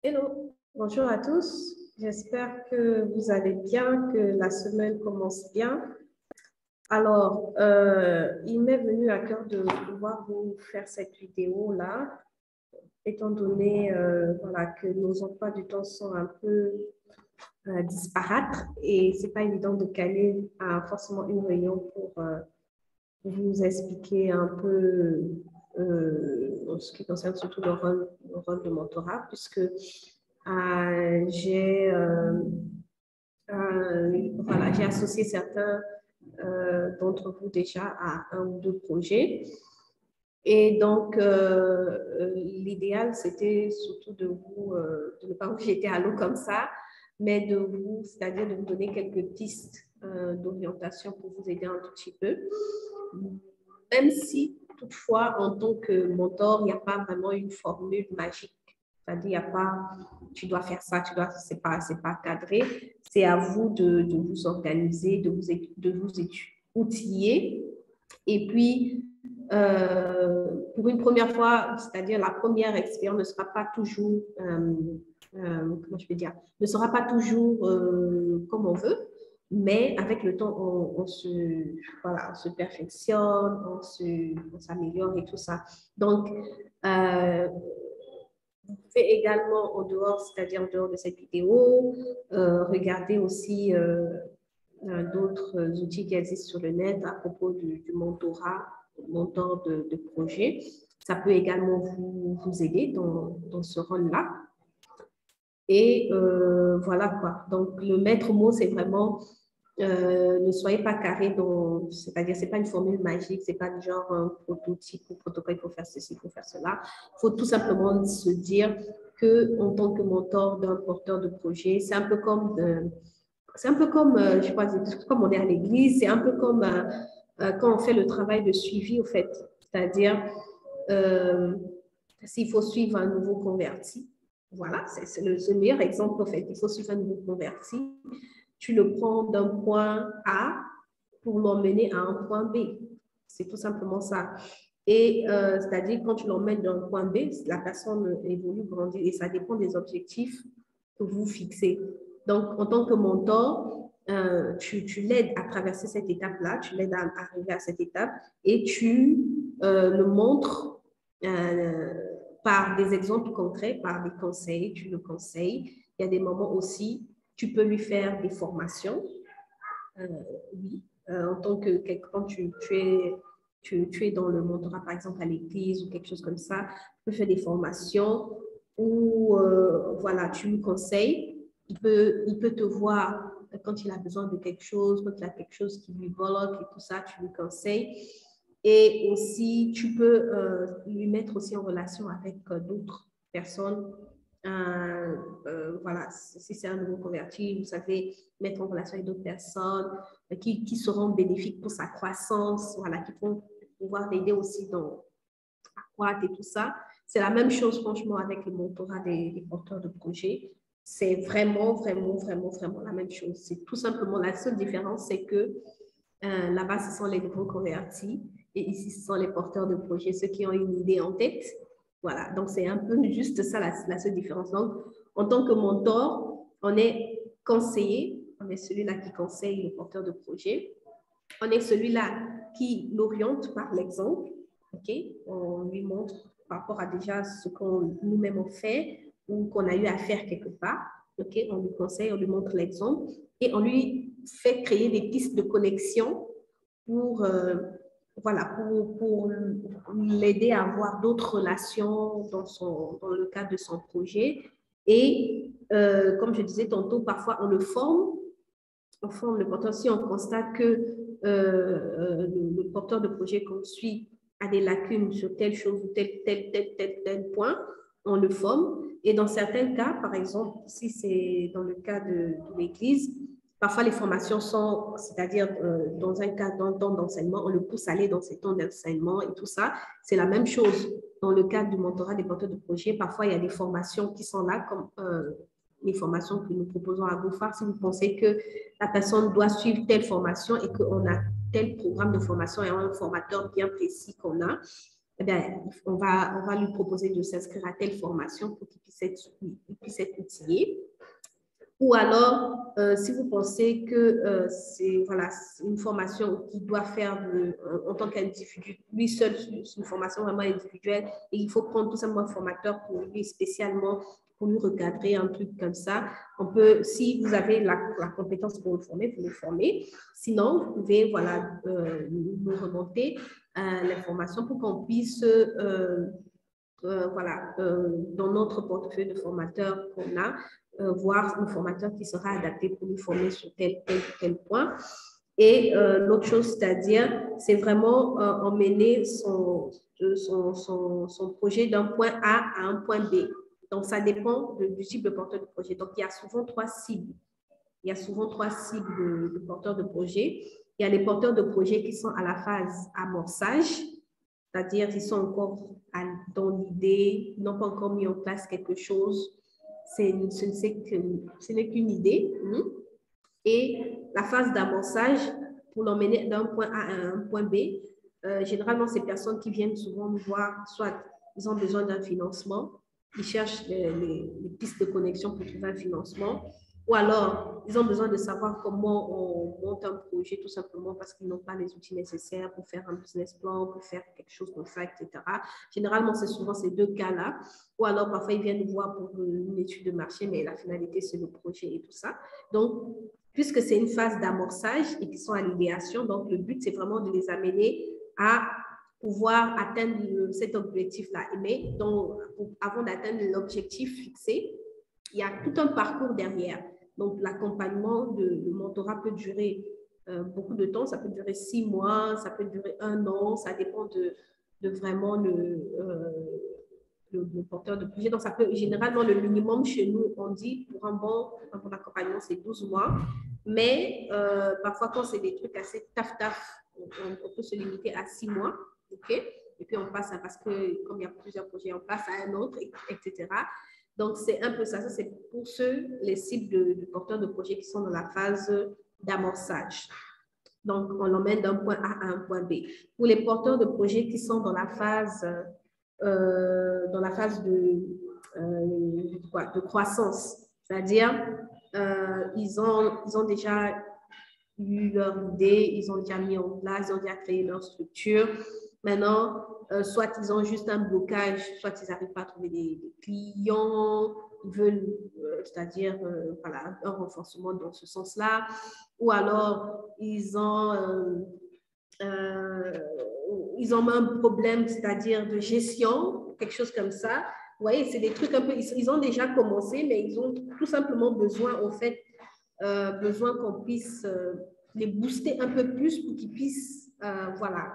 Hello, bonjour à tous. J'espère que vous allez bien, que la semaine commence bien. Alors, il m'est venu à cœur de pouvoir vous faire cette vidéo-là, étant donné voilà, que nos emplois du temps sont un peu disparates et c'est pas évident de caler forcément une réunion pour vous expliquer un peu en ce qui concerne surtout le rôle de mentorat, puisque j'ai voilà, j'ai associé certains d'entre vous déjà à un ou deux projets. Et donc, l'idéal, c'était surtout de ne pas vous jeter à l'eau comme ça, mais c'est-à-dire de vous donner quelques pistes d'orientation pour vous aider un tout petit peu. Même si, toutefois, en tant que mentor, il n'y a pas vraiment une formule magique. C'est-à-dire, il n'y a pas, tu dois faire ça, c'est pas cadré. C'est à vous de vous organiser, de vous outiller. Et puis, pour une première fois, c'est-à-dire la première expérience ne sera pas toujours, comment je peux dire, ne sera pas toujours comme on veut, mais avec le temps, voilà, on se perfectionne, on s'améliore et tout ça. Donc, vous pouvez également, en dehors, c'est-à-dire en dehors de cette vidéo, regarder aussi d'autres outils qui existent sur le net à propos du mentorat, mentor de projet. Ça peut également vous aider dans ce rôle-là. Et voilà quoi. Donc, le maître mot, c'est vraiment ne soyez pas carré dans, c'est-à-dire, c'est pas une formule magique, c'est pas du genre un prototype ou protocole, il faut faire ceci, il faut faire cela. Il faut tout simplement se dire que en tant que mentor d'un porteur de projet, c'est un peu comme, je sais pas, comme on est à l'église, c'est un peu comme quand on fait le travail de suivi, au fait. C'est-à-dire, euh, s'il faut suivre un nouveau converti, voilà, c'est le meilleur exemple, au fait. Il faut suivre un nouveau converti. Tu le prends d'un point A pour l'emmener à un point B. C'est tout simplement ça. Et c'est-à-dire, quand tu l'emmènes d'un point B, la personne évolue, grandit, et ça dépend des objectifs que vous fixez. Donc, en tant que mentor, tu l'aides à traverser cette étape-là, tu l'aides à arriver à cette étape et tu le montres par des exemples concrets, par des conseils, tu le conseilles. Il y a des moments aussi, tu peux lui faire des formations. Oui, en tant que quand tu es dans le mentorat, par exemple, à l'église ou quelque chose comme ça, tu peux faire des formations où, voilà, tu lui conseilles. Il peut te voir quand il a besoin de quelque chose, quand il a quelque chose qui lui bloque et tout ça, tu lui conseilles. Et aussi, tu peux lui mettre aussi en relation avec d'autres personnes. Voilà, si c'est un nouveau converti, vous savez, mettre en relation avec d'autres personnes qui seront bénéfiques pour sa croissance, voilà, qui vont pouvoir l'aider aussi à croître et tout ça. C'est la même chose, franchement, avec le mentorat des porteurs de projets. C'est vraiment, vraiment, vraiment, vraiment la même chose. C'est tout simplement la seule différence, c'est que là-bas, ce sont les nouveaux convertis et ici, ce sont les porteurs de projets, ceux qui ont une idée en tête. Voilà, donc c'est un peu juste ça la seule différence. Donc, en tant que mentor, on est conseiller, on est celui-là qui conseille le porteur de projet. On est celui-là qui l'oriente par l'exemple. OK? On lui montre par rapport à déjà ce qu'on nous-mêmes on fait ou qu'on a eu à faire quelque part. OK? On lui conseille, on lui montre l'exemple et on lui fait créer des pistes de connexion pour, voilà, pour l'aider à avoir d'autres relations dans le cadre de son projet. Et comme je disais tantôt, parfois on forme le porteur. Si on constate que le porteur de projet qu'on suit a des lacunes sur telle chose ou tel point, on le forme. Et dans certains cas, par exemple, si c'est dans le cas de l'Église, parfois les formations sont, c'est-à-dire dans un cas d'un temps d'enseignement, on le pousse à aller dans ces temps d'enseignement et tout ça. C'est la même chose dans le cadre du mentorat des porteurs de projet. Parfois, il y a des formations qui sont là, comme les formations que nous proposons à GoFar. Si vous pensez que la personne doit suivre telle formation et qu'on a tel programme de formation et un formateur bien précis qu'on a, eh bien, on va lui proposer de s'inscrire à telle formation pour qu'il puisse être outillé. Ou alors, si vous pensez que c'est voilà, une formation qu'il doit faire en tant qu'individu, lui seul, c'est une formation vraiment individuelle, et il faut prendre tout simplement un formateur pour lui spécialement, pour lui recadrer un truc comme ça. On peut, si vous avez la compétence pour le former, vous le formez. Sinon, vous pouvez voilà, nous remonter l'information pour qu'on puisse voilà, dans notre portefeuille de formateurs qu'on a, voir un formateur qui sera adapté pour nous former sur tel point. Et l'autre chose, c'est-à-dire, c'est vraiment emmener son projet d'un point A à un point B. Donc, ça dépend du type de porteur de projet. Donc, il y a souvent trois cibles. Il y a souvent trois cibles de porteurs de projet. Il y a les porteurs de projet qui sont à la phase amorçage, c'est-à-dire qu'ils sont encore dans l'idée, ils n'ont pas encore mis en place quelque chose, ce n'est qu'une idée. Et la phase d'amorçage, pour l'emmener d'un point A à un point B, généralement, ces personnes qui viennent souvent nous voir, soit ils ont besoin d'un financement, ils cherchent les pistes de connexion pour trouver un financement, ou alors ils ont besoin de savoir comment on monte un projet tout simplement parce qu'ils n'ont pas les outils nécessaires pour faire un business plan, pour faire quelque chose comme ça, etc. Généralement, c'est souvent ces deux cas-là. Ou alors, parfois, ils viennent nous voir pour une étude de marché, mais la finalité, c'est le projet et tout ça. Donc, puisque c'est une phase d'amorçage et qu'ils sont à l'idéation, donc le but, c'est vraiment de les amener à pouvoir atteindre cet objectif-là. Mais donc, avant d'atteindre l'objectif fixé, il y a tout un parcours derrière. Donc, l'accompagnement de mentorat peut durer beaucoup de temps. Ça peut durer 6 mois, ça peut durer 1 an. Ça dépend de vraiment le porteur de projet. Donc, ça peut, généralement, le minimum chez nous, on dit pour un bon accompagnement, c'est 12 mois. Mais parfois, quand c'est des trucs assez taf, on peut se limiter à 6 mois. OK? Et puis, on passe, parce que comme il y a plusieurs projets, on passe à un autre, etc. Donc, c'est un peu ça. Ça, c'est pour les cibles de porteurs de projets qui sont dans la phase d'amorçage. Donc, on l'emmène d'un point A à un point B. Pour les porteurs de projets qui sont dans la phase de croissance, c'est-à-dire ils ont déjà eu leur idée, ils ont déjà mis en place, ils ont déjà créé leur structure. Maintenant, soit ils ont juste un blocage, soit ils n'arrivent pas à trouver des clients, ils veulent, c'est-à-dire voilà, un renforcement dans ce sens-là, ou alors ils ont un problème, c'est-à-dire de gestion, quelque chose comme ça. Vous voyez, c'est des trucs un peu, ils ont déjà commencé, mais ils ont tout simplement besoin, au fait, besoin qu'on puisse les booster un peu plus pour qu'ils puissent, voilà,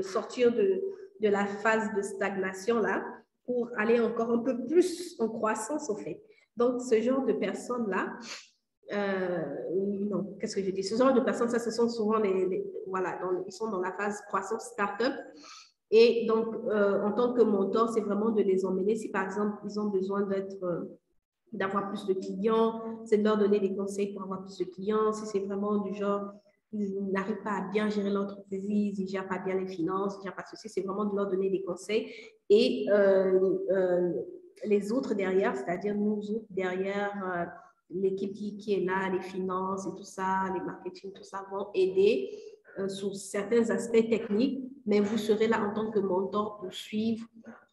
sortir de la phase de stagnation là, pour aller encore un peu plus en croissance, au fait. Donc, ce genre de personnes-là, non, qu'est-ce que je dis? Ce genre de personnes, ça, ce sont souvent voilà, ils sont dans la phase croissance start-up. Et donc, en tant que mentor, c'est vraiment de les emmener. Si par exemple, ils ont besoin d'avoir plus de clients, c'est de leur donner des conseils pour avoir plus de clients. Si c'est vraiment du genre, ils n'arrivent pas à bien gérer l'entreprise, ils ne gèrent pas bien les finances, ils ne gèrent pas ceci, c'est vraiment de leur donner des conseils. Et les autres derrière, c'est-à-dire nous autres derrière, l'équipe qui est là, les finances et tout ça, les marketing, tout ça, vont aider sur certains aspects techniques, mais vous serez là en tant que mentor pour suivre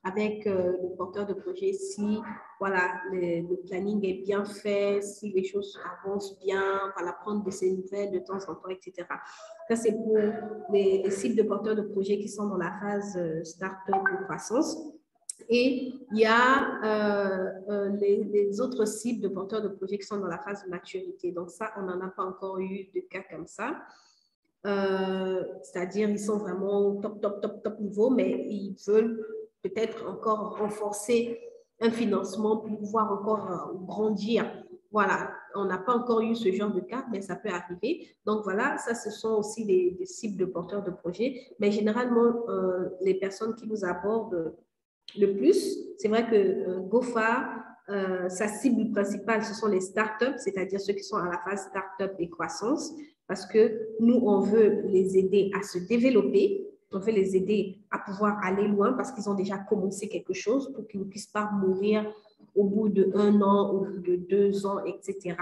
avec le porteur de projet si voilà, le planning est bien fait, si les choses avancent bien, voilà, prendre de ces nouvelles de temps en temps, etc. Ça, c'est pour les cibles de porteurs de projet qui sont dans la phase start-up ou croissance. Et il y a les autres cibles de porteurs de projets qui sont dans la phase de maturité. Donc ça, on n'en a pas encore eu de cas comme ça. C'est-à-dire, ils sont vraiment top niveau, mais ils veulent peut-être encore renforcer un financement pour pouvoir encore grandir. Voilà, on n'a pas encore eu ce genre de cas, mais ça peut arriver. Donc voilà, ça, ce sont aussi des cibles de porteurs de projets. Mais généralement, les personnes qui nous abordent le plus, c'est vrai que GoFar, sa cible principale, ce sont les startups, c'est-à-dire ceux qui sont à la phase startup et croissance, parce que nous, on veut les aider à se développer, on veut les aider à pouvoir aller loin parce qu'ils ont déjà commencé quelque chose pour qu'ils ne puissent pas mourir au bout d'1 an, au bout de 2 ans, etc.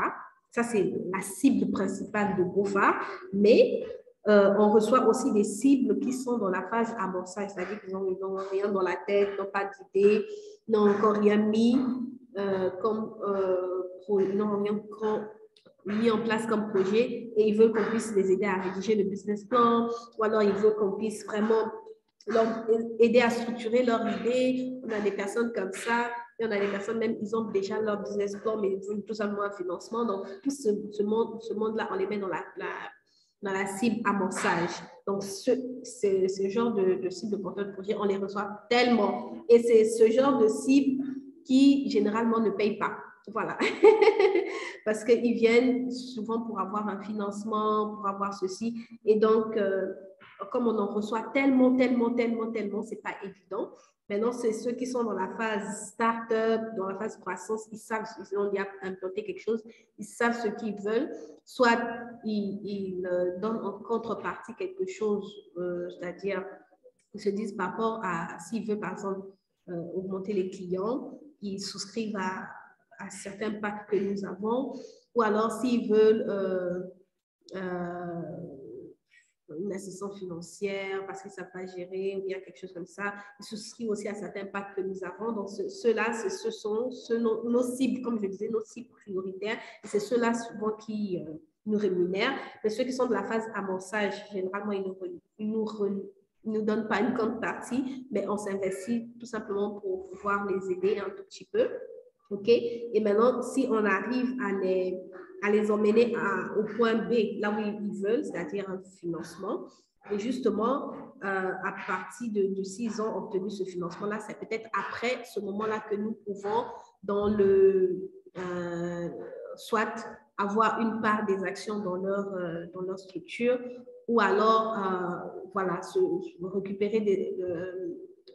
Ça, c'est la cible principale de GoFar. Mais on reçoit aussi des cibles qui sont dans la phase amorçage, c'est-à-dire qu'ils n'ont rien dans la tête, n'ont pas d'idée, n'ont encore rien mis n'ont rien mis en place comme projet et ils veulent qu'on puisse les aider à rédiger le business plan ou alors ils veulent qu'on puisse vraiment leur aider à structurer leur idée. On a des personnes comme ça. Et on a des personnes, même, ils ont déjà leur business plan, mais ils veulent tout simplement un financement. Donc, tout ce monde-là, on les met dans la cible amorçage. Donc, ce genre de cible de porteur de projet, on les reçoit tellement. Et c'est ce genre de cible qui, généralement, ne paye pas. Voilà. Parce qu'ils viennent souvent pour avoir un financement, pour avoir ceci. Et donc, comme on en reçoit tellement, c'est pas évident. Maintenant, c'est ceux qui sont dans la phase start-up, dans la phase croissance, ils savent, ils ont déjà implanté quelque chose, ils savent ce qu'ils veulent. Soit ils donnent en contrepartie quelque chose, c'est-à-dire, ils se disent par rapport à, s'ils veulent, par exemple, augmenter les clients, ils souscrivent à certains packs que nous avons, ou alors s'ils veulent une assistance financière parce qu'ils ne savent pas gérer ou bien quelque chose comme ça. Ils souscrivent aussi à certains packs que nous avons. Donc, ceux-là, ce sont nos cibles, comme je disais, nos cibles prioritaires. Et c'est ceux-là souvent qui nous rémunèrent. Mais ceux qui sont de la phase amorçage, généralement, ils nous donnent pas une contrepartie, mais on s'investit tout simplement pour pouvoir les aider un tout petit peu. OK? Et maintenant, si on arrive à les emmener au point B, là où ils veulent, c'est-à-dire un financement, et justement, à partir de 6 ans obtenu ce financement-là, c'est peut-être après ce moment-là que nous pouvons, soit avoir une part des actions dans leur structure, ou alors, voilà, récupérer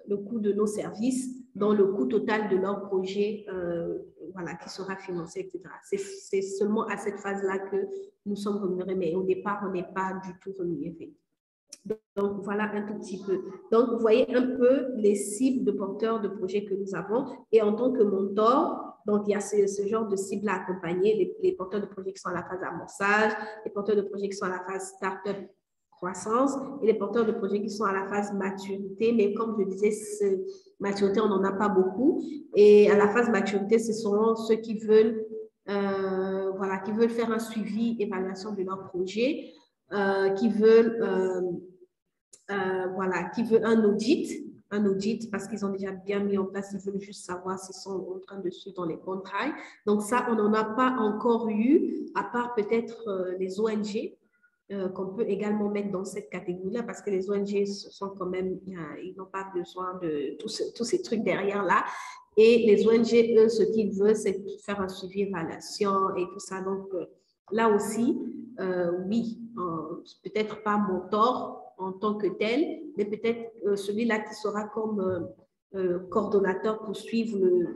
le coût de nos services dans le coût total de leur projet voilà, qui sera financé, etc. C'est seulement à cette phase-là que nous sommes rémunérés, mais au départ, on n'est pas du tout rémunérés. Donc, voilà un tout petit peu. Donc, vous voyez un peu les cibles de porteurs de projets que nous avons. Et en tant que mentor, donc, il y a ce genre de cibles à accompagner, les porteurs de projets qui sont à la phase amorçage, les porteurs de projets qui sont à la phase start-up croissance et les porteurs de projets qui sont à la phase maturité. Mais comme je disais, maturité, on n'en a pas beaucoup. Et à la phase maturité, ce sont ceux qui veulent, voilà, qui veulent faire un suivi, évaluation de leur projet, qui veulent, voilà, qui veulent un audit parce qu'ils ont déjà bien mis en place, ils veulent juste savoir s'ils sont en train de suivre dans les bons rails. Donc ça, on n'en a pas encore eu, à part peut-être les ONG, qu'on peut également mettre dans cette catégorie-là parce que les ONG sont quand même, ils n'ont pas besoin de tous ces trucs derrière-là. Et les ONG, eux, ce qu'ils veulent, c'est faire un suivi, évaluation et tout ça. Donc, là aussi, oui, peut-être pas mentor en tant que tel, mais peut-être celui-là qui sera comme coordonnateur pour suivre le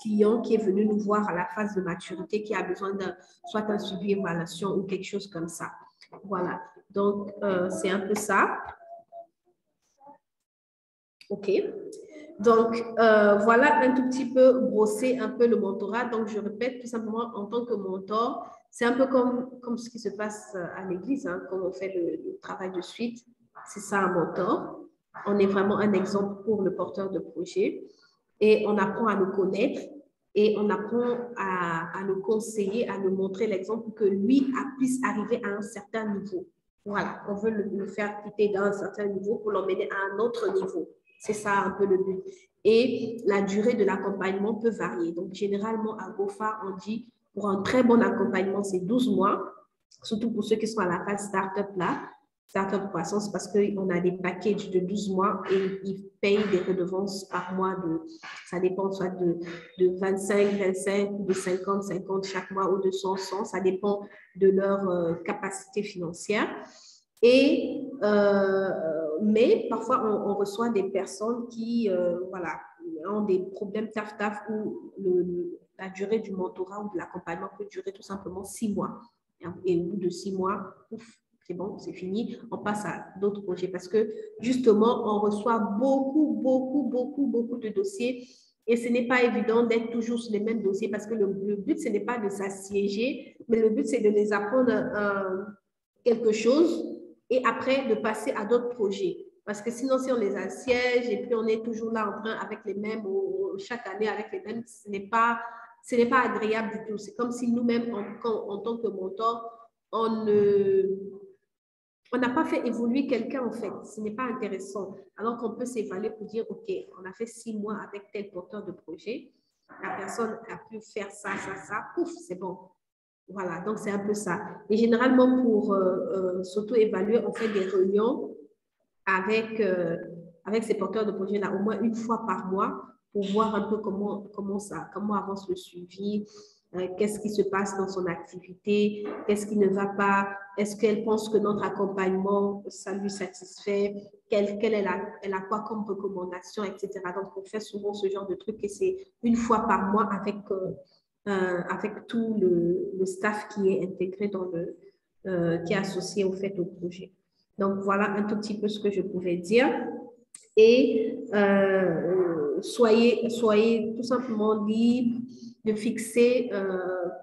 client qui est venu nous voir à la phase de maturité, qui a besoin de soit un suivi, évaluation ou quelque chose comme ça. Voilà. Donc, c'est un peu ça. OK. Donc, voilà un tout petit peu brosser un peu le mentorat. Donc, je répète tout simplement, en tant que mentor, c'est un peu comme ce qui se passe à l'église, hein, quand on fait le travail de suite. C'est ça un mentor. On est vraiment un exemple pour le porteur de projet et on apprend à le connaître et on apprend à le conseiller, à le montrer l'exemple pour que lui puisse arriver à un certain niveau. Voilà, on veut le faire quitter d'un certain niveau pour l'emmener à un autre niveau. C'est ça un peu le but. Et la durée de l'accompagnement peut varier. Donc, généralement, à GoFar, on dit pour un très bon accompagnement, c'est 12 mois, surtout pour ceux qui sont à la phase start-up là, start-up croissance, parce qu'on a des packages de 12 mois et ils payent des redevances par mois. Ça dépend soit de 25 ou de 50 chaque mois ou de 100. Ça dépend de leur capacité financière. Mais parfois, on reçoit des personnes qui voilà, ont des problèmes taf où la durée du mentorat ou de l'accompagnement peut durer tout simplement 6 mois. Et au bout de 6 mois, ouf, c'est bon, c'est fini, on passe à d'autres projets parce que justement, on reçoit beaucoup de dossiers et ce n'est pas évident d'être toujours sur les mêmes dossiers parce que le but, ce n'est pas de s'assiéger, mais le but, c'est de les apprendre quelque chose et après de passer à d'autres projets. Parce que sinon, si on les assiège et puis on est toujours là en train avec les mêmes, chaque année avec les mêmes, ce n'est pas agréable du tout. C'est comme si nous-mêmes, en tant que mentor, on n'a pas fait évoluer quelqu'un en fait. Ce n'est pas intéressant. Alors qu'on peut s'évaluer pour dire, OK, on a fait 6 mois avec tel porteur de projet. La personne a pu faire ça, pouf, c'est bon. Voilà, donc c'est un peu ça. Et généralement, pour s'auto-évaluer, on fait des réunions avec ces porteurs de projet-là, au moins une fois par mois, pour voir un peu comment avance le suivi, qu'est-ce qui se passe dans son activité, qu'est-ce qui ne va pas, est-ce qu'elle pense que notre accompagnement, ça lui satisfait, elle a quoi comme recommandation, etc. Donc, on fait souvent ce genre de truc et c'est une fois par mois avec tout le staff qui est intégré qui est associé au fait au projet. Donc, voilà un tout petit peu ce que je pouvais dire. Et soyez tout simplement libre de fixer,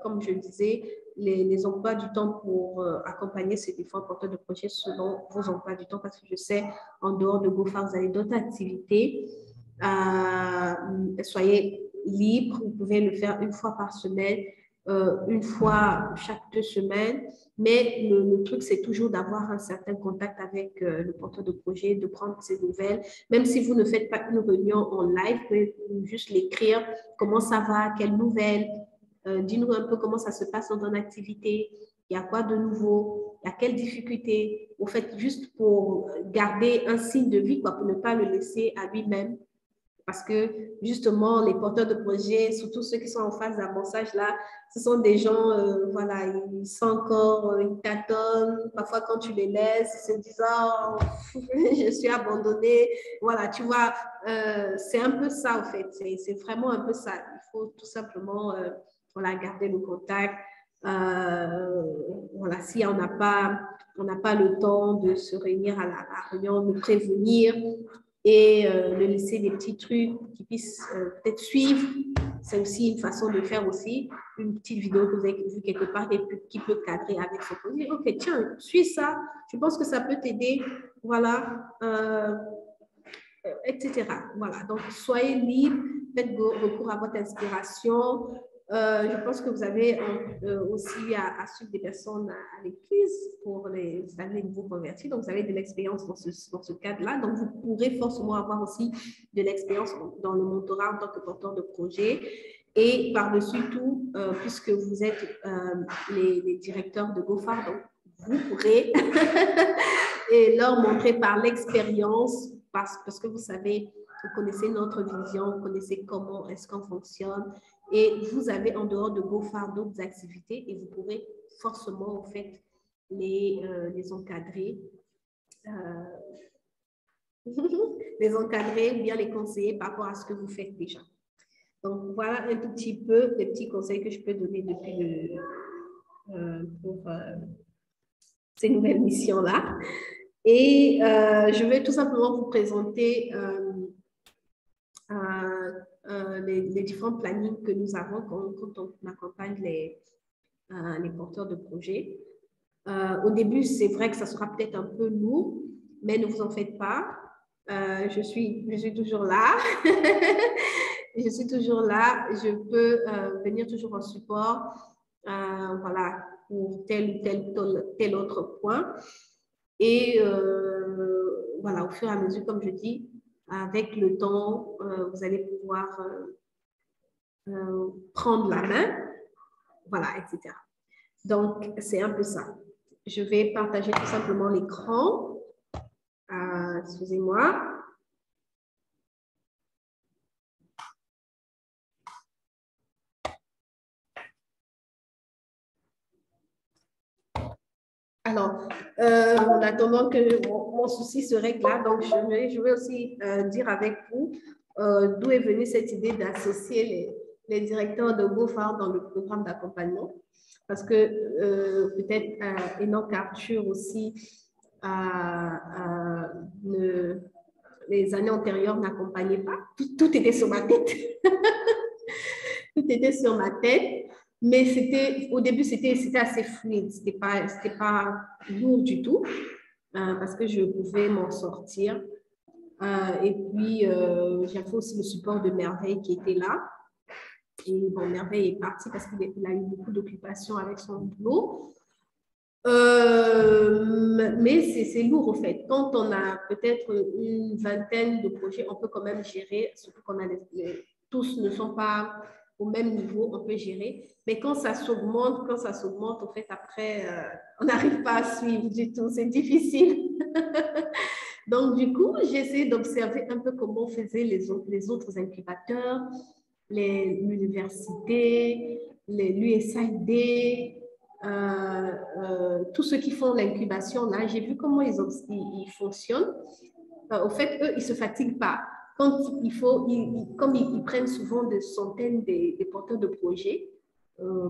comme je disais, les emplois du temps pour accompagner ces différents porteurs de projets selon vos emplois du temps, parce que je sais, en dehors de GoFar, vous avez d'autres activités. Soyez libre, vous pouvez le faire une fois par semaine, une fois chaque 2 semaines, mais le truc, c'est toujours d'avoir un certain contact avec le porteur de projet, de prendre ses nouvelles, même si vous ne faites pas une réunion en live, vous pouvez juste l'écrire, comment ça va, quelles nouvelles, dis-nous un peu comment ça se passe dans ton activité, il y a quoi de nouveau, il y a quelles difficultés, au fait, juste pour garder un signe de vie, quoi, pour ne pas le laisser à lui-même. Parce que justement, les porteurs de projets, surtout ceux qui sont en phase d'amorçage, là, ce sont des gens, voilà, ils sont encore, ils tâtonnent. Parfois, quand tu les laisses, ils se disent, oh, je suis abandonnée. Voilà, tu vois, c'est un peu ça, en fait. C'est vraiment un peu ça. Il faut tout simplement, voilà, garder le contact. Voilà, si on n'a pas le temps de se réunir à la réunion, de prévenir, et de laisser des petits trucs qui puissent peut-être suivre. C'est aussi une façon de faire aussi une petite vidéo que vous avez vue quelque part et qui peut cadrer avec ce projet. OK, tiens, suis ça. Je pense que ça peut t'aider. Voilà. Etc. Voilà. Donc, soyez libre. Faites recours à votre inspiration. Je pense que vous avez aussi à suivre des personnes à l'église pour les nouveaux convertis. Donc, vous avez de l'expérience dans ce cadre-là. Donc, vous pourrez forcément avoir aussi de l'expérience dans le mentorat en tant que porteur de projet. Et par-dessus tout, puisque vous êtes les directeurs de GoFar, donc vous pourrez et leur montrer par l'expérience, parce que vous savez, vous connaissez notre vision, vous connaissez comment est-ce qu'on fonctionne, et vous avez en dehors de GoFar d'autres activités et vous pourrez forcément, en fait, les encadrer, les encadrer ou bien les conseiller par rapport à ce que vous faites déjà. Donc, voilà un tout petit peu les petits conseils que je peux donner depuis pour ces nouvelles missions-là. Et je vais tout simplement vous présenter les différents plannings que nous avons quand on accompagne les porteurs de projets. Au début, c'est vrai que ça sera peut-être un peu lourd, mais ne vous en faites pas. Je suis toujours là. Je suis toujours là. Je peux venir toujours en support, voilà, pour tel autre point. Et voilà, au fur et à mesure, comme je dis, avec le temps, vous allez pouvoir prendre la main, voilà, etc. Donc, c'est un peu ça. Je vais partager tout simplement l'écran. Excusez-moi. Alors, en attendant que mon souci se règle là, donc je vais aussi dire avec vous d'où est venue cette idée d'associer les directeurs de GoFar dans le programme d'accompagnement parce que peut-être Enoch Arthur aussi, les années antérieures n'accompagnaient pas. Tout était sur ma tête. Tout était sur ma tête. Mais au début, c'était assez fluide. C'était pas lourd du tout parce que je pouvais m'en sortir. Et puis, j'avais aussi le support de Merveille qui était là. Et bon, Merveille est parti parce qu'il a eu beaucoup d'occupations avec son boulot. Mais c'est lourd, au fait. Quand on a peut-être une vingtaine de projets, on peut quand même gérer, surtout qu'on a tous ne sont pas au même niveau, on peut gérer. Mais quand ça s'augmente, au fait, après, on n'arrive pas à suivre du tout. C'est difficile. Donc, du coup, j'ai essayé d'observer un peu comment faisaient les autres incubateurs, l'université, l'USAID, tous ceux qui font l'incubation, là, j'ai vu comment ils fonctionnent. Au fait, eux, ils ne se fatiguent pas. Quand il faut, comme ils prennent souvent des centaines des porteurs de projets,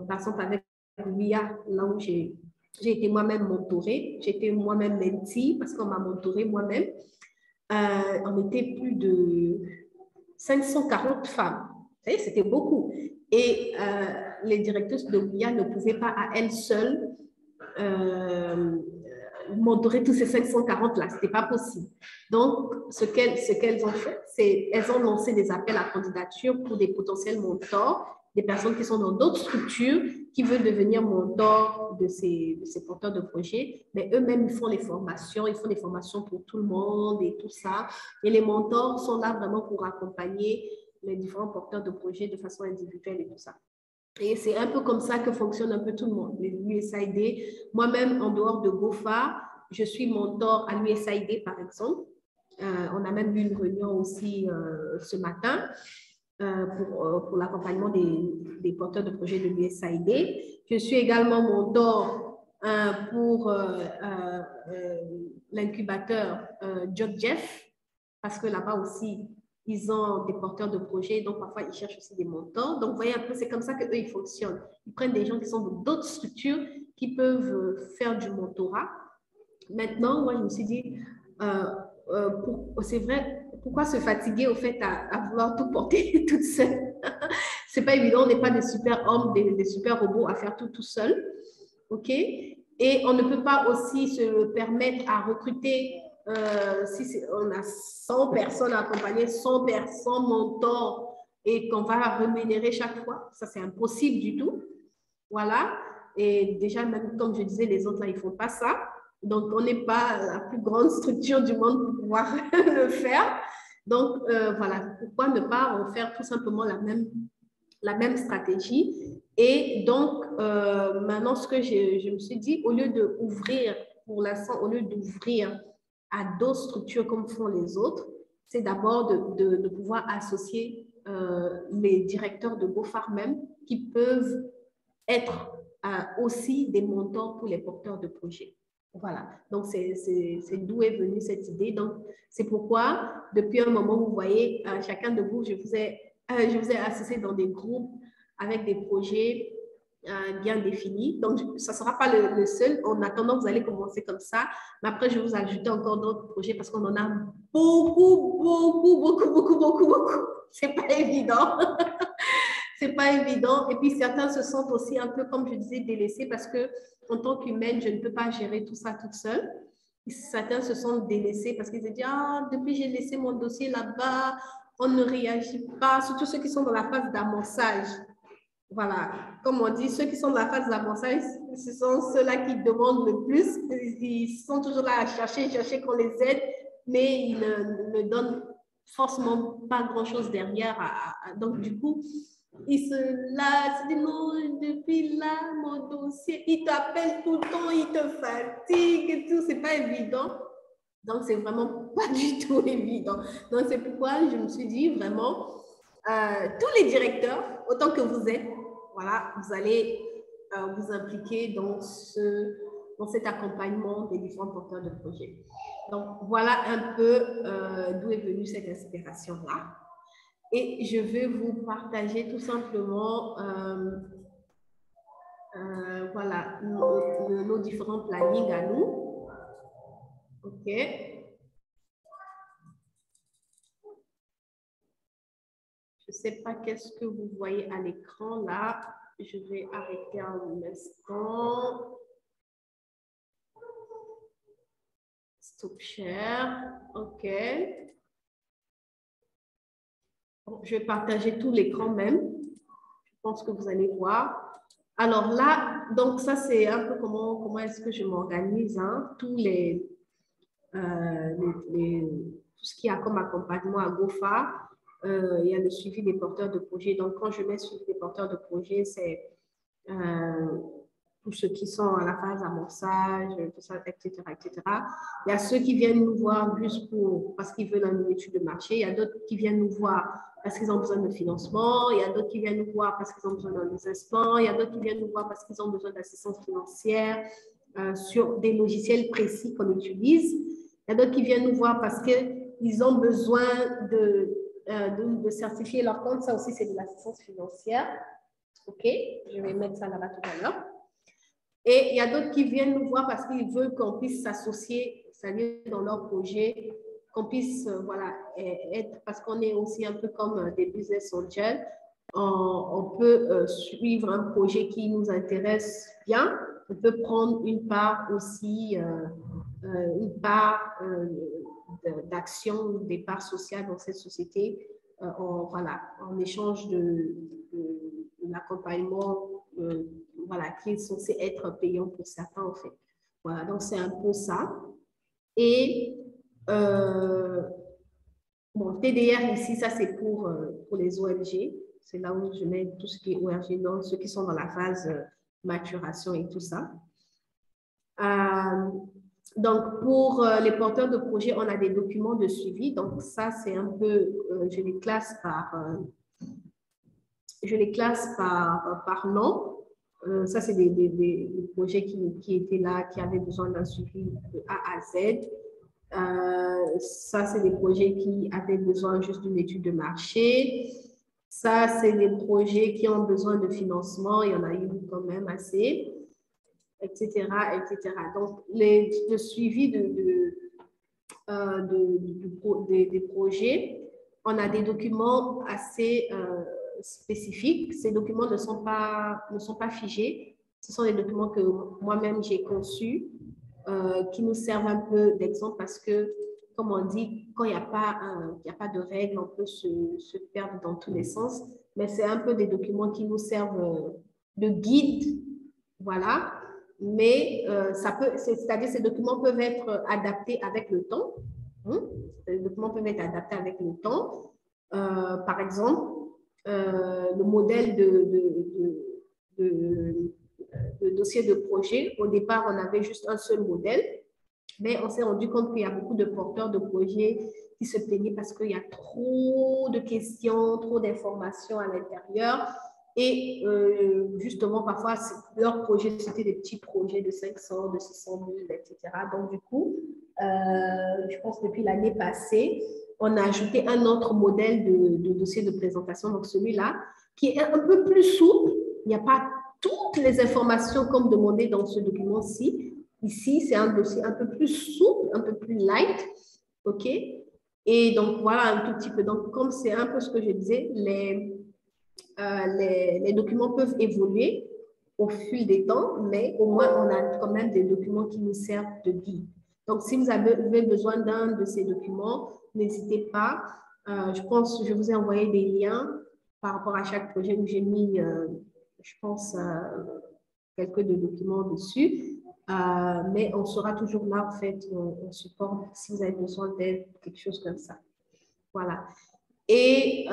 par exemple avec l'UIA, là où j'ai été moi-même mentorée, j'ai été moi-même mentee parce qu'on m'a mentorée moi-même. On était plus de 540 femmes. Vous savez, c'était beaucoup. Et les directrices de l'UIA ne pouvaient pas à elles seules mentorer tous ces 540-là. Ce n'était pas possible. Donc, ce qu'elles ont fait, c'est qu'elles ont lancé des appels à candidature pour des potentiels mentors, des personnes qui sont dans d'autres structures, qui veulent devenir mentors de ces porteurs de projets. Mais eux-mêmes, ils font des formations pour tout le monde et tout ça. Et les mentors sont là vraiment pour accompagner les différents porteurs de projets de façon individuelle et tout ça. Et c'est un peu comme ça que fonctionne un peu tout le monde, l'USAID. Moi-même, en dehors de GoFar, je suis mentor à l'USAID, par exemple. On a même eu une réunion aussi ce matin pour l'accompagnement des porteurs de projets de l'USAID. Je suis également mentor pour l'incubateur Job Jeff, parce que là-bas aussi, ils ont des porteurs de projets, donc parfois ils cherchent aussi des mentors. Donc, vous voyez un peu, c'est comme ça qu'eux, ils fonctionnent. Ils prennent des gens qui sont dans d'autres structures qui peuvent faire du mentorat. Maintenant, moi, je me suis dit, c'est vrai, pourquoi se fatiguer au fait à vouloir tout porter toute seule? C'est pas évident, on n'est pas des super hommes, des super robots à faire tout seul. OK? Et on ne peut pas aussi se permettre à recruter, si on a 100 personnes à accompagner, 100 mentors et qu'on va rémunérer chaque fois. Ça, c'est impossible du tout. Voilà. Et déjà, même comme je disais, les autres, là, ils ne font pas ça. Donc, on n'est pas la plus grande structure du monde pour pouvoir le faire. Donc, voilà. Pourquoi ne pas faire tout simplement la même stratégie? Et donc, maintenant, ce que je me suis dit, au lieu d'ouvrir, pour l'instant, au lieu d'ouvrir à d'autres structures comme font les autres, c'est d'abord de pouvoir associer les directeurs de GoFar même qui peuvent être aussi des mentors pour les porteurs de projets. Voilà, donc c'est d'où est venue cette idée. Donc, c'est pourquoi, depuis un moment, vous voyez, chacun de vous, je vous ai associé dans des groupes avec des projets bien définis. Donc, ça ne sera pas le seul. En attendant, vous allez commencer comme ça. Mais après, je vais vous ajouter encore d'autres projets parce qu'on en a beaucoup, beaucoup, beaucoup, beaucoup, beaucoup, beaucoup. Ce n'est pas évident. C'est pas évident. Et puis, certains se sentent aussi un peu, comme je disais, délaissés parce que en tant qu'humaine, je ne peux pas gérer tout ça toute seule. Certains se sentent délaissés parce qu'ils se disent, ah, depuis j'ai laissé mon dossier là-bas, on ne réagit pas, surtout ceux qui sont dans la phase d'amorçage. Voilà, comme on dit, ceux qui sont dans la phase d'amorçage, ce sont ceux-là qui demandent le plus. Ils sont toujours là à chercher qu'on les aide, mais ils ne donnent forcément pas grand-chose derrière. Donc, du coup, ils se lassent, ils disent non, depuis là, mon dossier, il t'appelle tout le temps, il te fatigue et tout, c'est pas évident. Donc, c'est vraiment pas du tout évident. Donc, c'est pourquoi je me suis dit vraiment, tous les directeurs, autant que vous êtes, voilà, vous allez vous impliquer dans cet accompagnement des différents porteurs de projets. Donc, voilà un peu d'où est venue cette inspiration-là. Et je vais vous partager tout simplement voilà, nos différents plannings à nous. OK. Je ne sais pas qu'est-ce que vous voyez à l'écran là. Je vais arrêter un instant. Stop share. OK. Bon, je vais partager tout l'écran même. Je pense que vous allez voir. Alors là, donc ça, c'est un peu comment est-ce que je m'organise. Hein? Tout ce qu'il y a comme accompagnement à GOFA, il y a le suivi des porteurs de projets. Donc, quand je mets suivi des porteurs de projets, c'est tous ceux qui sont à la phase amorçage, tout ça, etc., etc. Il y a ceux qui viennent nous voir juste parce qu'ils veulent une étude de marché. Il y a d'autres qui viennent nous voir parce qu'ils ont besoin de financement. Il y a d'autres qui viennent nous voir parce qu'ils ont besoin d'un business plan. Il y a d'autres qui viennent nous voir parce qu'ils ont besoin d'assistance financière sur des logiciels précis qu'on utilise. Il y a d'autres qui viennent nous voir parce qu'ils ont besoin de certifier leur compte. Ça aussi, c'est de l'assistance financière. OK, je vais mettre ça là-bas tout à l'heure. Et il y a d'autres qui viennent nous voir parce qu'ils veulent qu'on puisse s'associer, c'est-à-dire dans leur projet, qu'on puisse, voilà, être, parce qu'on est aussi un peu comme des business angels, on peut suivre un projet qui nous intéresse bien, on peut prendre une part aussi, une part d'action, des parts sociales dans cette société, voilà, en échange de l'accompagnement voilà, qui est censé être payant pour certains, en fait. Voilà, donc c'est un peu ça. Et bon, TDR ici, ça c'est pour les ONG. C'est là où je mets tout ce qui est ONG, donc ceux qui sont dans la phase maturation et tout ça. Donc, pour les porteurs de projets, on a des documents de suivi. Donc, ça, c'est un peu, je les classe par nom. Ça, c'est des projets qui étaient là, qui avaient besoin d'un suivi de A à Z. Ça, c'est des projets qui avaient besoin juste d'une étude de marché. Ça, c'est des projets qui ont besoin de financement. Il y en a eu quand même assez, etc., etc. Donc, le suivi des projets, on a des documents assez spécifiques. Ces documents ne sont pas figés. Ce sont des documents que moi-même j'ai conçus, qui nous servent un peu d'exemple parce que, comme on dit, quand il n'y a pas de règles, on peut se perdre dans tous les sens. Mais c'est un peu des documents qui nous servent de guide, voilà. Mais c'est-à-dire ces documents peuvent être adaptés avec le temps. Les documents peuvent être adaptés avec le temps. Par exemple, le modèle de dossier de projet, au départ, on avait juste un seul modèle, mais on s'est rendu compte qu'il y a beaucoup de porteurs de projets qui se plaignaient parce qu'il y a trop de questions, trop d'informations à l'intérieur. Et justement, parfois, leurs projets, c'était des petits projets de 500, de 600 000, etc. Donc, du coup, je pense que depuis l'année passée, on a ajouté un autre modèle de dossier de présentation, donc celui-là, qui est un peu plus souple. Il n'y a pas toutes les informations comme demandé dans ce document-ci. Ici, c'est un dossier un peu plus souple, un peu plus light. OK? Et donc, voilà un tout petit peu. Donc, comme c'est un peu ce que je disais, les documents peuvent évoluer au fil des temps, mais au moins, on a quand même des documents qui nous servent de guide. Donc, si vous avez besoin d'un de ces documents, n'hésitez pas. Je pense que je vous ai envoyé des liens par rapport à chaque projet où j'ai mis, je pense, quelques de documents dessus. Mais on sera toujours là, en fait, on support si vous avez besoin d'aide, quelque chose comme ça. Voilà. Et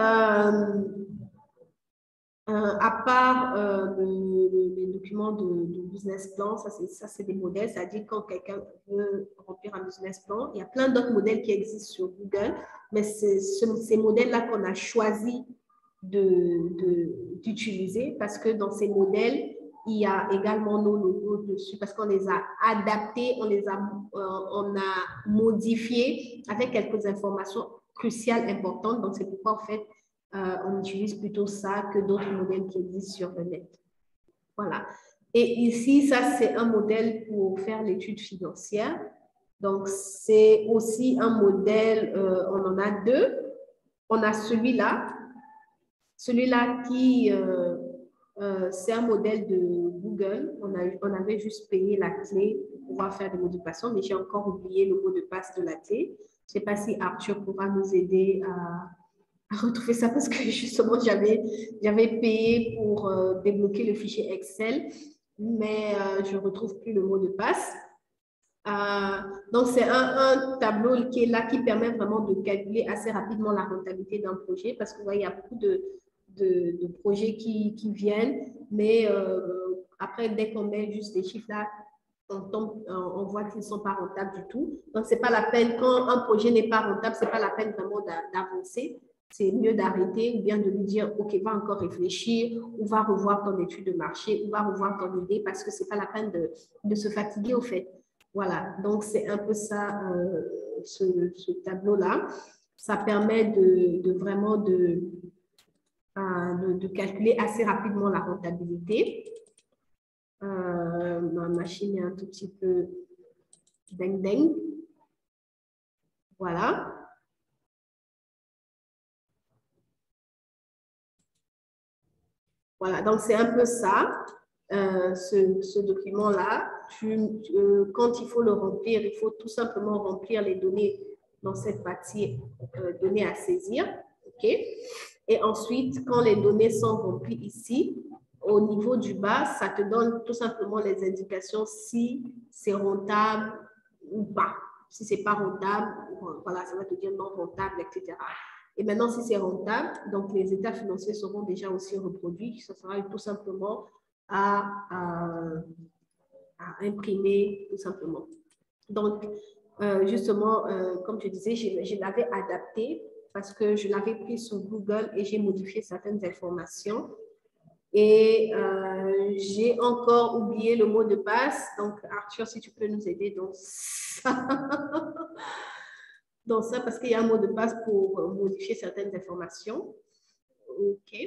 à part les documents de business plan, ça c'est des modèles, c'est-à-dire quand quelqu'un veut remplir un business plan, il y a plein d'autres modèles qui existent sur Google, mais c'est ces modèles-là qu'on a choisi d'utiliser parce que dans ces modèles, il y a également nos logos dessus parce qu'on les a adaptés, on a modifiés avec quelques informations cruciales, importantes. Donc, c'est pourquoi, en fait, on utilise plutôt ça que d'autres modèles qui existent sur le net. Voilà. Et ici, ça, c'est un modèle pour faire l'étude financière. Donc, c'est aussi un modèle, on en a deux. On a celui-là qui, c'est un modèle de Google. On avait juste payé la clé pour pouvoir faire des modifications, mais j'ai encore oublié le mot de passe de la clé. Je ne sais pas si Arthur pourra nous aider à retrouver ça parce que justement, j'avais payé pour débloquer le fichier Excel, mais je ne retrouve plus le mot de passe. Donc, c'est un tableau qui est là, qui permet vraiment de calculer assez rapidement la rentabilité d'un projet parce qu'il y a beaucoup de projets qui viennent, mais après, dès qu'on met juste des chiffres là, on voit qu'ils ne sont pas rentables du tout. Donc, ce n'est pas la peine, quand un projet n'est pas rentable, ce n'est pas la peine vraiment d'avancer. C'est mieux d'arrêter ou bien de lui dire, OK, va encore réfléchir, ou va revoir ton étude de marché, ou va revoir ton idée parce que ce n'est pas la peine de se fatiguer au fait. Voilà, donc c'est un peu ça, ce tableau-là. Ça permet vraiment de calculer assez rapidement la rentabilité. Ma machine est un tout petit peu ding-ding. Voilà. Voilà, donc c'est un peu ça, ce document-là. Quand il faut le remplir, il faut tout simplement remplir les données dans cette partie données à saisir. OK? Et ensuite, quand les données sont remplies ici, au niveau du bas, ça te donne tout simplement les indications si c'est rentable ou pas. Si ce n'est pas rentable, voilà, ça va te dire non rentable, etc. Et maintenant, si c'est rentable, donc les états financiers seront déjà aussi reproduits. Ça sera tout simplement à imprimer, tout simplement. Donc, justement, comme je disais, je l'avais adapté parce que je l'avais pris sur Google et j'ai modifié certaines informations. Et j'ai encore oublié le mot de passe. Donc, Arthur, si tu peux nous aider dans ça. Dans ça, parce qu'il y a un mot de passe pour modifier certaines informations. OK.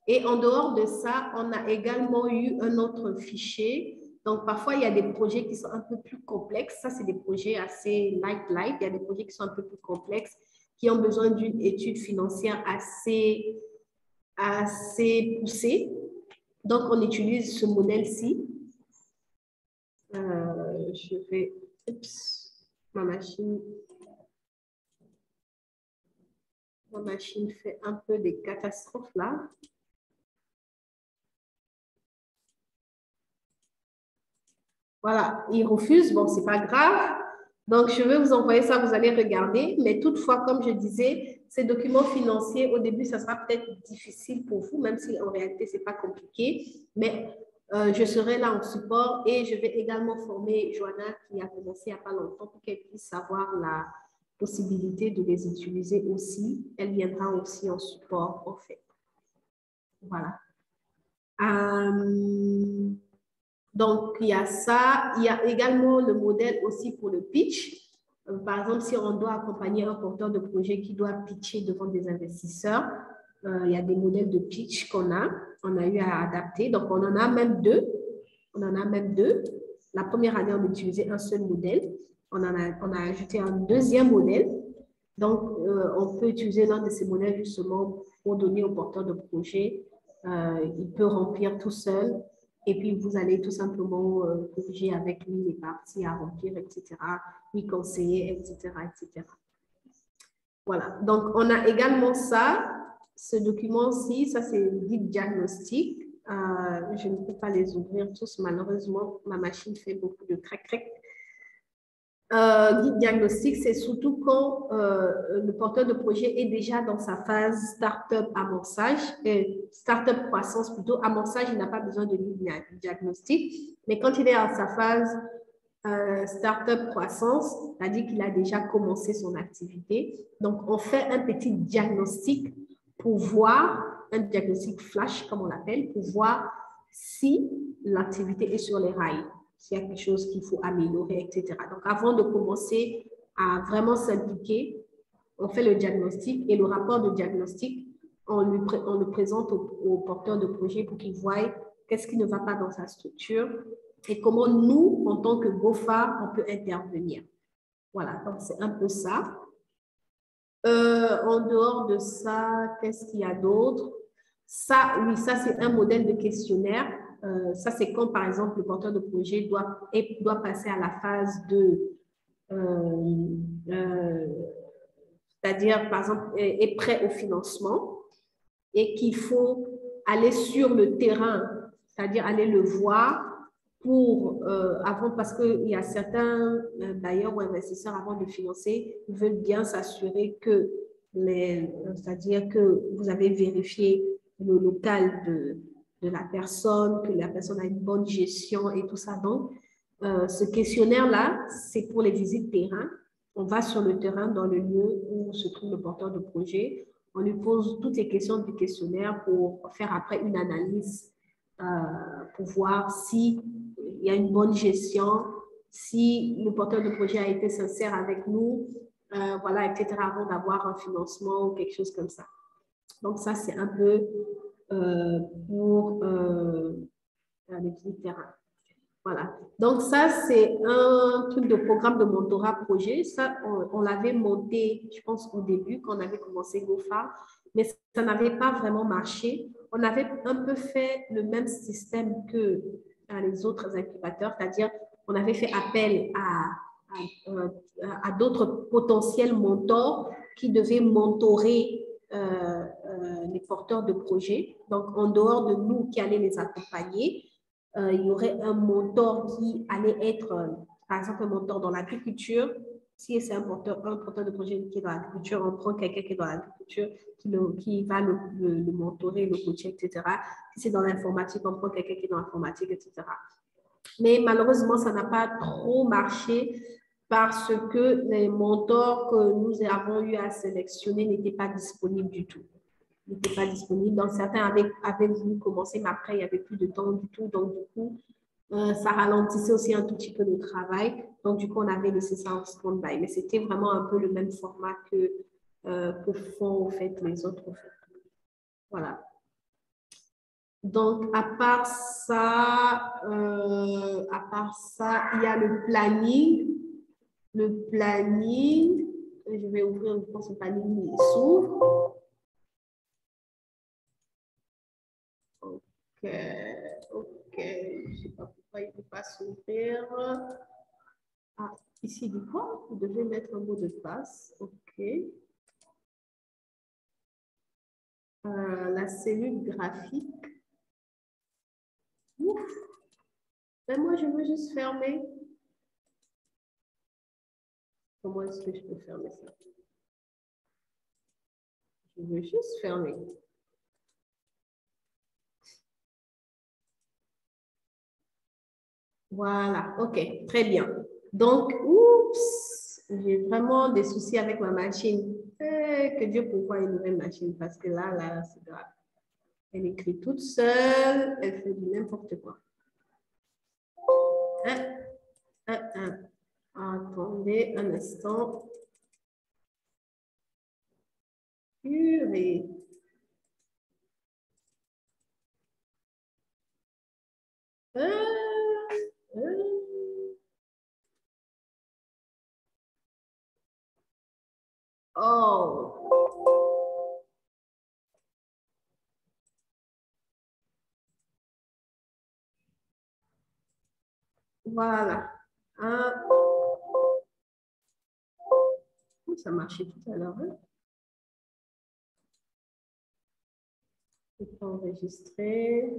Et en dehors de ça, on a également eu un autre fichier. Donc, parfois, il y a des projets qui sont un peu plus complexes. Ça, c'est des projets assez light. Il y a des projets qui sont un peu plus complexes, qui ont besoin d'une étude financière assez poussée. Donc, on utilise ce modèle-ci. Je vais... Oups, ma machine fait un peu des catastrophes là. Voilà, il refuse. Bon, c'est pas grave. Donc, je vais vous envoyer ça, vous allez regarder. Mais toutefois, comme je disais, ces documents financiers, au début, ça sera peut-être difficile pour vous, même si en réalité, ce n'est pas compliqué. Mais je serai là en support et je vais également former Joanna, qui a commencé il n'y a pas longtemps, pour qu'elle puisse savoir la possibilité de les utiliser aussi. Elle viendra aussi en support, en fait. Voilà. Donc, il y a ça. Il y a également le modèle aussi pour le pitch. Par exemple, si on doit accompagner un porteur de projet qui doit pitcher devant des investisseurs, il y a des modèles de pitch qu'on a eu à adapter. Donc, on en a même deux. La première année, on utilisait un seul modèle. On a ajouté un deuxième modèle. Donc, on peut utiliser l'un de ces modèles justement pour donner au porteur de projet. Il peut remplir tout seul. Et puis, vous allez tout simplement corriger avec lui les parties à remplir, etc., lui conseiller, etc., etc. Voilà. Donc, on a également ça, ce document-ci, ça c'est le guide diagnostic. Je ne peux pas les ouvrir tous, malheureusement, ma machine fait beaucoup de crac-crac. Guide diagnostic, c'est surtout quand le porteur de projet est déjà dans sa phase start-up amorçage, start-up croissance plutôt. Amorçage, il n'a pas besoin de guide diagnostic, mais quand il est en sa phase start-up croissance, c'est-à-dire qu'il a déjà commencé son activité. Donc, on fait un petit diagnostic pour voir, un diagnostic flash, comme on l'appelle, pour voir si l'activité est sur les rails, s'il y a quelque chose qu'il faut améliorer, etc. Donc, avant de commencer à vraiment s'impliquer, on fait le diagnostic et le rapport de diagnostic on le présente au porteur de projet pour qu'il voie qu'est-ce qui ne va pas dans sa structure et comment nous, en tant que BOFA, on peut intervenir. Voilà, donc c'est un peu ça. En dehors de ça, qu'est-ce qu'il y a d'autre? Ça, oui, ça c'est un modèle de questionnaire. Ça, c'est quand, par exemple, le porteur de projet doit passer à la phase de... c'est-à-dire, par exemple, est prêt au financement et qu'il faut aller sur le terrain, c'est-à-dire aller le voir pour, avant, parce qu'il y a certains bailleurs ou investisseurs, avant de financer, ils veulent bien s'assurer que, c'est-à-dire que vous avez vérifié le local de la personne, que la personne a une bonne gestion et tout ça. Donc, ce questionnaire-là, c'est pour les visites terrain. On va sur le terrain dans le lieu où se trouve le porteur de projet. On lui pose toutes les questions du questionnaire pour faire après une analyse pour voir s'il y a une bonne gestion, si le porteur de projet a été sincère avec nous, voilà, etc., avant d'avoir un financement ou quelque chose comme ça. Donc, ça, c'est un peu pour les visites terrain. Voilà. Donc, ça, c'est un truc de programme de mentorat projet. Ça, on l'avait monté, je pense, au début, quand on avait commencé GoFar, mais ça n'avait pas vraiment marché. On avait un peu fait le même système que les autres incubateurs, c'est-à-dire on avait fait appel à d'autres potentiels mentors qui devaient mentorer les porteurs de projets. Donc, en dehors de nous qui allaient les accompagner, il y aurait un mentor qui allait être, par exemple, un mentor dans l'agriculture. Si c'est un porteur de projet qui est dans l'agriculture, on prend quelqu'un qui est dans l'agriculture, qui va le mentorer, le coacher, etc. Si c'est dans l'informatique, on prend quelqu'un qui est dans l'informatique, etc. Mais malheureusement, ça n'a pas trop marché parce que les mentors que nous avons eu à sélectionner n'étaient pas disponibles du tout. N'était pas disponible. Donc, certains avaient voulu commencer, mais après, il n'y avait plus de temps du tout. Donc, du coup, ça ralentissait aussi un tout petit peu le travail. Donc, du coup, on avait laissé ça en stand-by. Mais c'était vraiment un peu le même format que font, en fait, les autres. En fait. Voilà. Donc, à part ça, il y a le planning. Le planning, je vais ouvrir, je pense, le planning, il s'ouvre. Ok, je ne sais pas pourquoi il ne peut pas s'ouvrir. Ah, ici, du coup, vous devez mettre un mot de passe. Ok. La cellule graphique. Ouf. Mais moi, je veux juste fermer. Comment est-ce que je peux fermer ça? Je veux juste fermer. Voilà, ok, très bien. Donc, oups, j'ai vraiment des soucis avec ma machine. Que Dieu pourvoie une nouvelle machine parce que là, c'est grave. Elle écrit toute seule, elle fait du n'importe quoi. Attendez un instant. Purée. Oh. Voilà. Ça marchait tout à l'heure. Hein? Je peux enregistrer.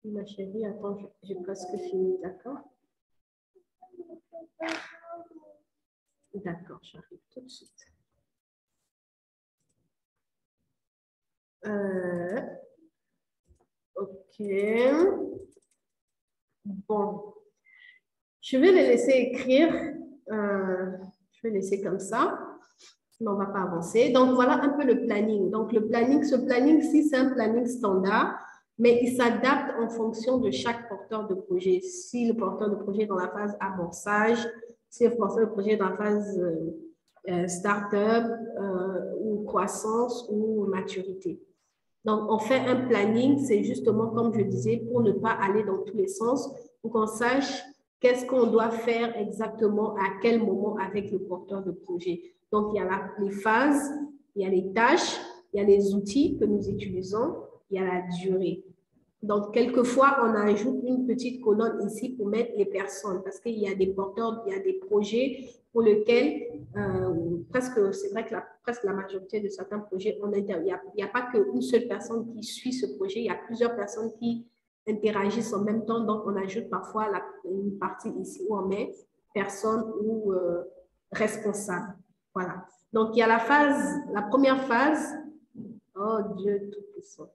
Ma chérie, attends, j'ai presque fini, d'accord? D'accord, j'arrive tout de suite. Ok. Bon. Je vais les laisser écrire. Je vais laisser comme ça. Sinon, on ne va pas avancer. Donc, voilà un peu le planning. Donc, ce planning-ci, c'est un planning standard, mais il s'adapte en fonction de chaque porteur de projet. Si le porteur de projet est dans la phase amorçage, si le porteur de projet est dans la phase start-up ou croissance ou maturité. Donc, on fait un planning, c'est justement, comme je disais, pour ne pas aller dans tous les sens, pour qu'on sache qu'est-ce qu'on doit faire exactement, à quel moment avec le porteur de projet. Donc, il y a les phases, il y a les tâches, il y a les outils que nous utilisons, il y a la durée. Donc, quelquefois, on ajoute une petite colonne ici pour mettre les personnes parce qu'il y a des porteurs, il y a des projets pour lesquels c'est vrai que presque la majorité de certains projets, il n'y a pas qu'une seule personne qui suit ce projet, il y a plusieurs personnes qui interagissent en même temps. Donc, on ajoute parfois une partie ici où on met personne ou responsable. Voilà. Donc, il y a la première phase. Oh Dieu tout-puissant.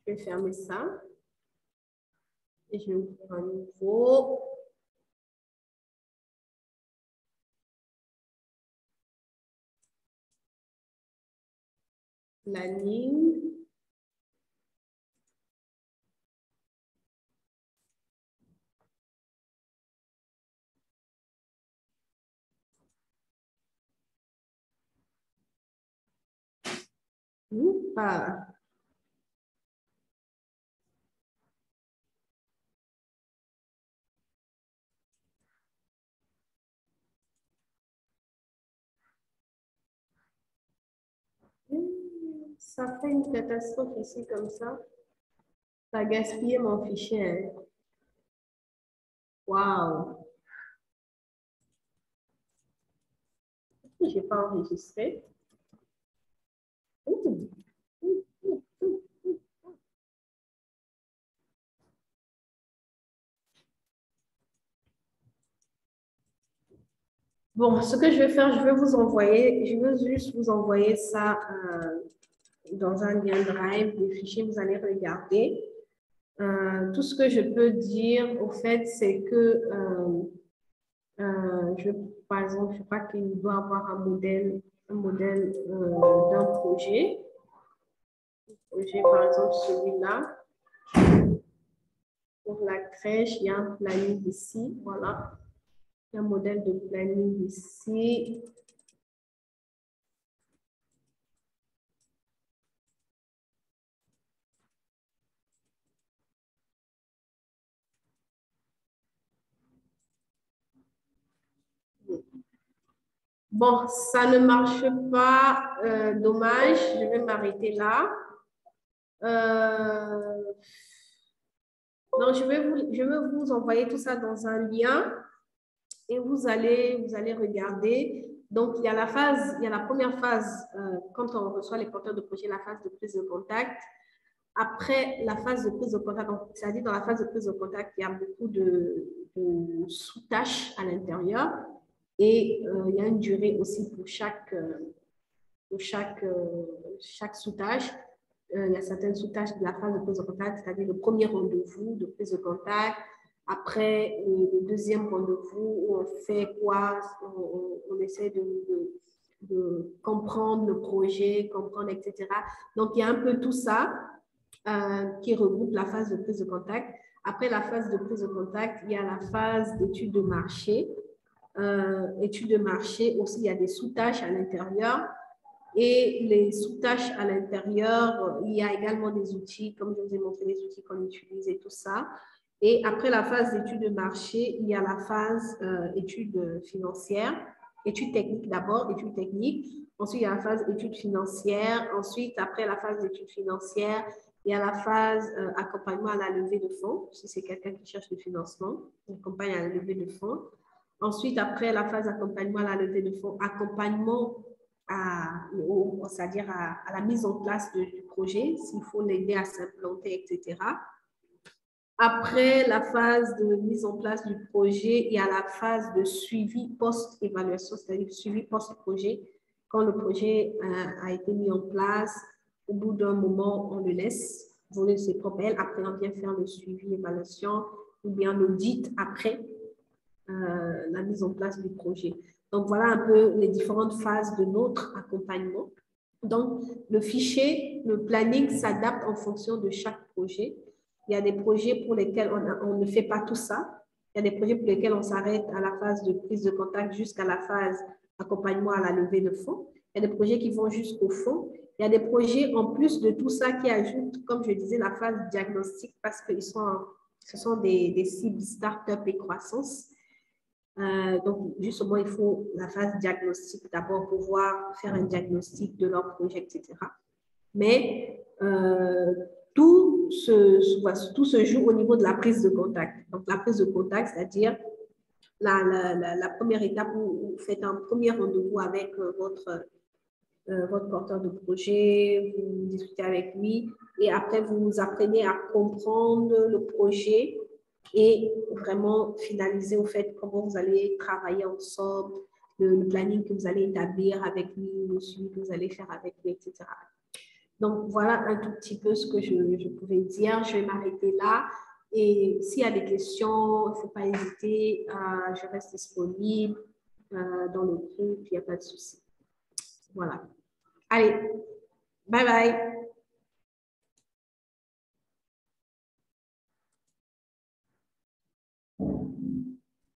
Je vais fermer ça. Et je vais ouvrir un nouveau. Planning. Ah. Ça fait une catastrophe ici comme ça. Ça a gaspillé mon fichier. Waouh! Je n'ai pas enregistré. Bon, ce que je vais faire, je veux juste vous envoyer ça dans un lien Drive, des fichiers, vous allez regarder. Tout ce que je peux dire, au fait, c'est que, par exemple, je crois qu'il doit avoir un modèle d'un projet. Projet, par exemple, celui-là. Pour la crèche, il y a un planning ici. Voilà. Un modèle de planning ici. Bon, ça ne marche pas. Dommage. Je vais m'arrêter là. Donc, je vais vous envoyer tout ça dans un lien et vous allez regarder. Donc, il y a la première phase, quand on reçoit les porteurs de projet, la phase de prise de contact. Après la phase de prise de contact, c'est-à-dire dans la phase de prise de contact, il y a beaucoup de sous-tâches à l'intérieur et il y a une durée aussi pour chaque sous-tâche. Il y a certaines sous-tâches de la phase de prise de contact, c'est-à-dire le premier rendez-vous de prise de contact. Après, le deuxième rendez-vous, où on fait quoi? On essaie de comprendre le projet, comprendre, etc. Donc, il y a un peu tout ça qui regroupe la phase de prise de contact. Après la phase de prise de contact, il y a la phase d'étude de marché. Étude de marché, aussi, il y a des sous-tâches à l'intérieur. Et les sous-tâches à l'intérieur, il y a également des outils, comme je vous ai montré, les outils qu'on utilise et tout ça. Et après la phase d'étude de marché, il y a la phase étude financière, étude technique d'abord, étude technique. Ensuite, il y a la phase étude financière. Ensuite, après la phase d'étude financière, il y a la phase accompagnement à la levée de fonds, si c'est quelqu'un qui cherche le financement, on accompagne à la levée de fonds. Ensuite, après la phase accompagnement à la levée de fonds, accompagnement c'est-à-dire à la mise en place du projet, s'il faut l'aider à s'implanter, etc. Après la phase de mise en place du projet, il y a la phase de suivi post-évaluation, c'est-à-dire suivi post-projet. Quand le projet a été mis en place, au bout d'un moment, on le laisse voler ses propres ailes. Après, on vient faire le suivi, évaluation, ou bien l'audit après la mise en place du projet. Donc, voilà un peu les différentes phases de notre accompagnement. Donc, le fichier, le planning s'adapte en fonction de chaque projet. Il y a des projets pour lesquels on ne fait pas tout ça. Il y a des projets pour lesquels on s'arrête à la phase de prise de contact jusqu'à la phase accompagnement à la levée de fonds. Il y a des projets qui vont jusqu'au fond. Il y a des projets, en plus de tout ça, qui ajoutent, comme je disais, la phase diagnostic parce que ce sont des cibles start-up et croissance. Donc, justement, il faut la phase diagnostic d'abord pour pouvoir faire un diagnostic de leur projet, etc. Mais tout se joue au niveau de la prise de contact. Donc, la prise de contact, c'est-à-dire la première étape où vous faites un premier rendez-vous avec votre porteur de projet, vous discutez avec lui et après, vous apprenez à comprendre le projet et vraiment finaliser au fait comment vous allez travailler ensemble, le planning que vous allez établir avec lui, le suivi que vous allez faire avec lui, etc. Donc, voilà un tout petit peu ce que je pouvais dire. Je vais m'arrêter là. Et s'il y a des questions, il ne faut pas hésiter. Je reste disponible dans le groupe. Il n'y a pas de souci. Voilà. Allez, bye bye.